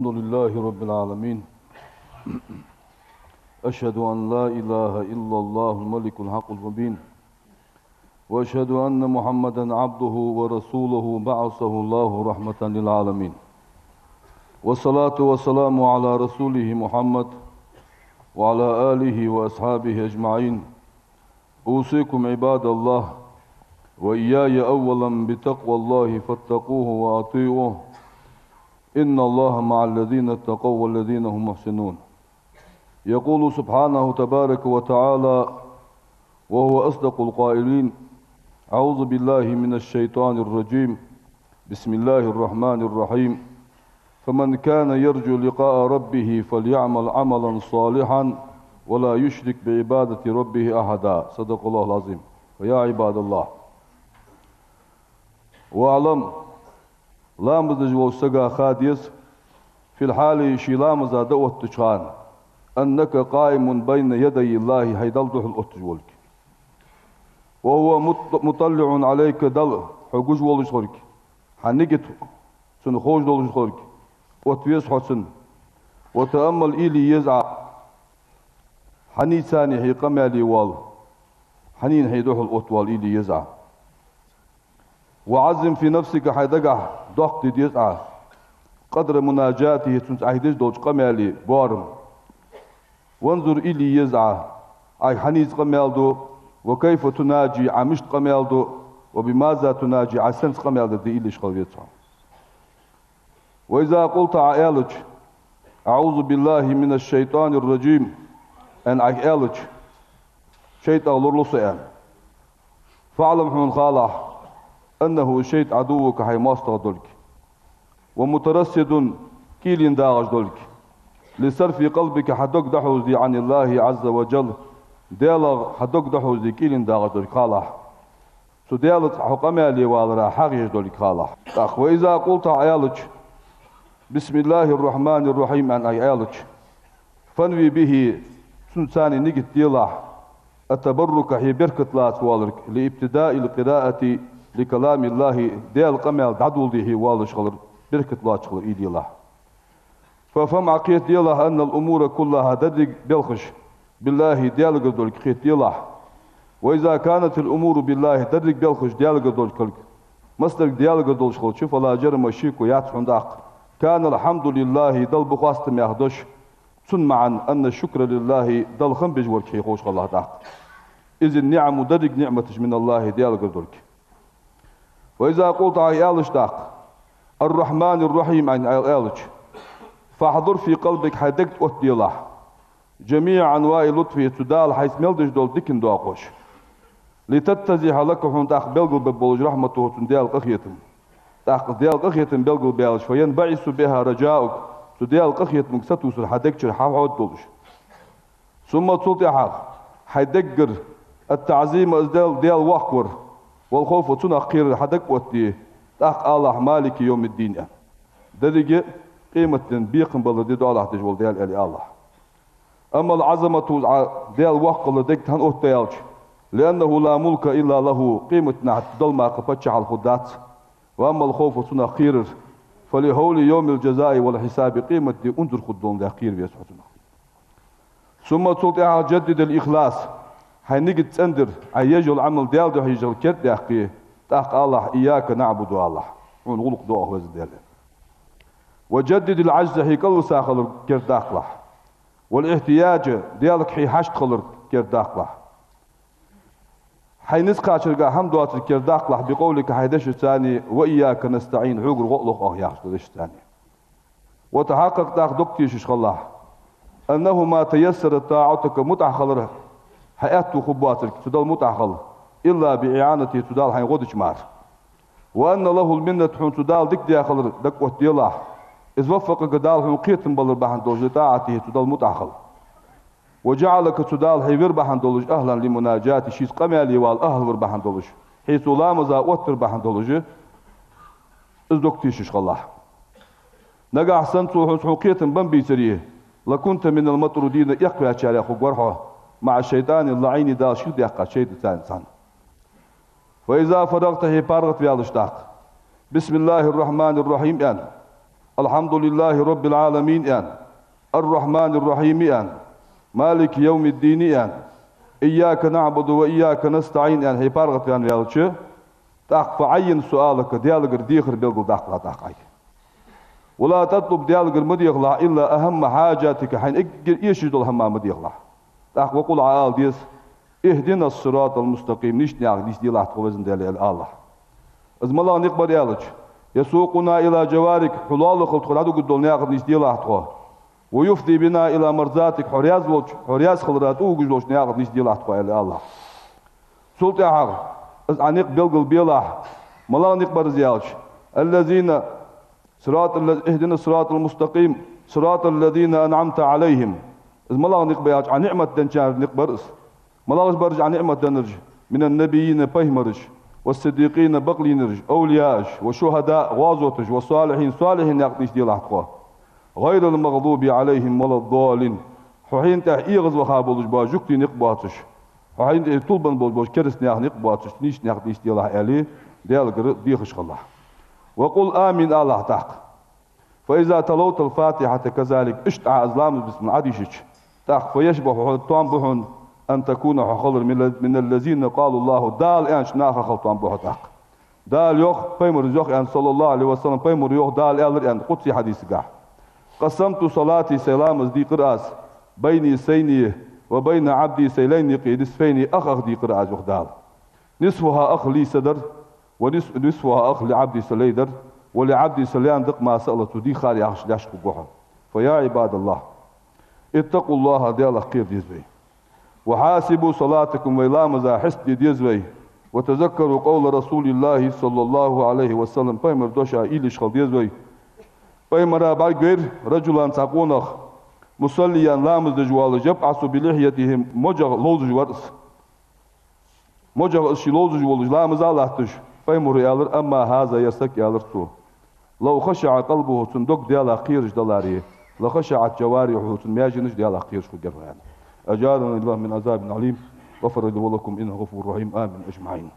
الحمد لله رب العالمين. أشهد أن لا إله إلا الله الملك الحق المبين، وأشهد أن محمدا عبده ورسوله بعثه الله رحمة للعالمين، والصلاة والسلام على رسوله محمد وعلى آله وأصحابه أجمعين. أوصيكم عباد الله وإياي أولا بتقوى الله فاتقوه وأطيعوه، إن الله مع الذين اتقوا والذين هم محسنون. يقول سبحانه تبارك وتعالى وهو أصدق القائلين: أعوذ بالله من الشيطان الرجيم، بسم الله الرحمن الرحيم. فمن كان يرجو لقاء ربه فليعمل عملا صالحا ولا يشرك بعبادة ربه أحدا. صدق الله العظيم. ويا عباد الله، واعلم لامز وسقا خاديس في الحال شيلامز دوت تشان أنك قائم بين يدي الله هيدل دوح الأتجولك، وهو مطلع عليك دل حقوش ولشخلك حنقت سنخوش دولشخلك وتويس حسن وتأمل إلي يزع حني ثاني هي قمالي وال حنين هيدوح الأطوال إلي يزع، وعزم في نفسك حيدقع ضغط يزع قدر مناجاته تنسعيدش دولش قمالي بارم، وانظر إلي يزع أي حنيز قمالدو وكيف تناجي عمشت قمالدو وبماذا تناجي عسنس قمالدو دي إلي شخل يزع. وإذا قلت عائلج أعوذ بالله من الشيطان الرجيم أن عائلج شيطان لرلصيان فاعلم حمن خالح أنه شيط عدوك حي ماستغ دولك ومترصد كيلين داغج دولك لصرف قلبك حدوك دحوزي عن الله عز وجل ديالغ حدوك دحوزي كيلين داغج دولك خالح سو ديالت حقمالي والرا حقيش دولك خالح. وإذا قلت عيالك بسم الله الرحمن الرحيم أن عيالك فنوي به سنساني نجد ديالح التبرك هي بركة لا توالرك لابتداء القراءة لكلام الله ديال قمال دعدول ديه والش غلر بركة لا تشغل إيدي الله. ففهم عقيد ديالله أن الأمور كلها ددق بلخش بالله ديال قدولك خيط ديالله. وإذا كانت الأمور بالله ددق بلخش ديال قدولك مصدر ديال قدولش خل شوف لا جرم الشيكو ياتحون داق كان الحمد لله دل بخواستم ياخدوش معا أن الشكر لله دل خم بجورك شيخوش الله داق إذ النعم ددق نعمتش من الله ديال قدولك. وإذا قلت عيالش داق الرحمن الرحيم عن عيالش فاحضر في قلبك حدقت أتدي الله جميع أنواع لطفه تدال حيث ملدش دول ديكن دواقوش لتتزيح لك حون داق بلغل ببولج رحمته تنديال قخيتم داق ديال قخيتم بلغل بيالش فينبعث بها رجاؤك تديال قخيتم كستوس حدقش حاوت دولش ثم تلتحق حدقر التعظيم ديال وقور والخوف تنقير حدق وتي داق الله مالك يوم الدين ددق قيمة بيقن بلدي الله تجول ديال إلي الله. أما العظمة ديال وقت لديك تهن أوتيالش لأنه لا ملك إلا له قيمة نحت ضلما قفتش على الخدات. وأما الخوف تنقير فلهول يوم الجزاء والحساب قيمة دي انظر خدون دي خير بيسحتنا. ثم تلتها جدد الإخلاص حينجد تندر عيجو العمل ديال دو حيجو كد دي أخيه تاق الله إياك نعبد الله ونغلق دوه وزد ديال وجدد العجز حي كل ساخل كير داخله والاحتياج ديالك حي حشت خلر كير داخله حي نسقى شرقا حمدوات كير داخله بقولك حيدش الثاني وإياك نستعين عقر غلق يحصل دش الثاني وتحقق داخ دكتيش الله أنه ما تيسر طاعتك متع خلره حياته خبواتك تدل متع خلر إلا بإعانته تدال حين غدش مار وأن له المنة حين تدال دك دي خلر دك وتي الله إذ وفق قدال حين قيتم بلر بحن دولج طاعته تدل متع خلر وجعلك تدال حيور بحن دولج أهلا لمناجات شيس قمالي والأهل ور بحن دولج حيث لا مزا وتر بحن دولج إذ دكتيش الله نقع أحسن حين قيتم بن بيسريه لكنت من المطرودين يقوى أشياء أخو قرحه مع الشيطان اللعين دا شد يقع شيء ثاني. وإذا فرغت هي بارغت في الاشتاق بسم الله الرحمن الرحيم يعني الحمد لله رب العالمين يعني الرحمن الرحيم يعني مالك يوم الدين يعني إياك نعبد وإياك نستعين يعني هي بارغت يعني يالشي تاق فعين سؤالك ديالك ديخر بيلقل داق تاقعي ولا تطلب ديالك المديخلع إلا أهم حاجاتك حين يشجد الهم مديخلع تاق وقل عال ديس اهدنا الصراط المستقيم نيش نياغ نيش ديال وزن ديال الله إذ الله نقبل يالش يسوقنا إلى جوارك حلال خلط خلادو قدول نياغ نيش ديال ويفضي بنا إلى مرزاتك حرياز خلراتو وقجلوش نياغ نيش ديال الله سلطة حق إذ عنيق بيلقل بيلاح ملا نقبل زيالش الذين اهدنا الصراط المستقيم صراط الذين أنعمت عليهم إذ ملا نقبل عن نعمة دنشار نقبل ملاش برج عن نعمة دنرج من النبيين بهمرج والصديقين بقلي نرج أولياء وشهداء غازوتج والصالحين صالحين يقنيش ديال حقوه غير المغضوب عليهم ولا الضالين حين تحقيق وخابولج با جوكتي نقباتش حين طلبن بولج كرس نياخ نقباتش نيش نيش ديال علي ديال ديخش الله وقل آمين الله تحق فإذا تلوت الفاتحة كذلك اشتع أزلام بسم عديشش تحق فيشبه طعم أن تكون حخلر من الذين قالوا الله دال أنش ناخ خلطان بحتاق دال يوخ بيمر يوخ أن صلى الله عليه وسلم بيمر يوخ دال ألر أن قدسي حديث قاح قسمت صلاتي سلام دي قرآس بيني سيني وبين عبدي سيلين قيدس فيني أخ دي قرآس يوخ دال نصفها أخ لي صدر ونصفها أخ لعبدي سليدر ولعبدي سليان دق ما سألته دي خاري أخش داشق قوحا فيا عباد الله اتقوا الله ديال خير ديزبي وحاسبوا صلاتكم ويلامزا حسد ديزوي وتذكروا قول رسول الله صلى الله عليه وسلم بيمر دوشا إيليش خل ديزوي بيمر بعير رجلا تقونخ مصليا لامز دجوال جبعسوا بلحيتهم مجغ لوز ورس مجغ الشي لوز جوال لامز الله تش بيمر يالر أما هذا يسك يالرتو لو خشع قلبه صندوق ديال خيرج دلاري لخشعت جوارحه تنمياجنش ديال خيرج في الجريان أجارنا الله من عذاب عليم غفر لي ولكم إنه غفور رحيم آمين أجمعين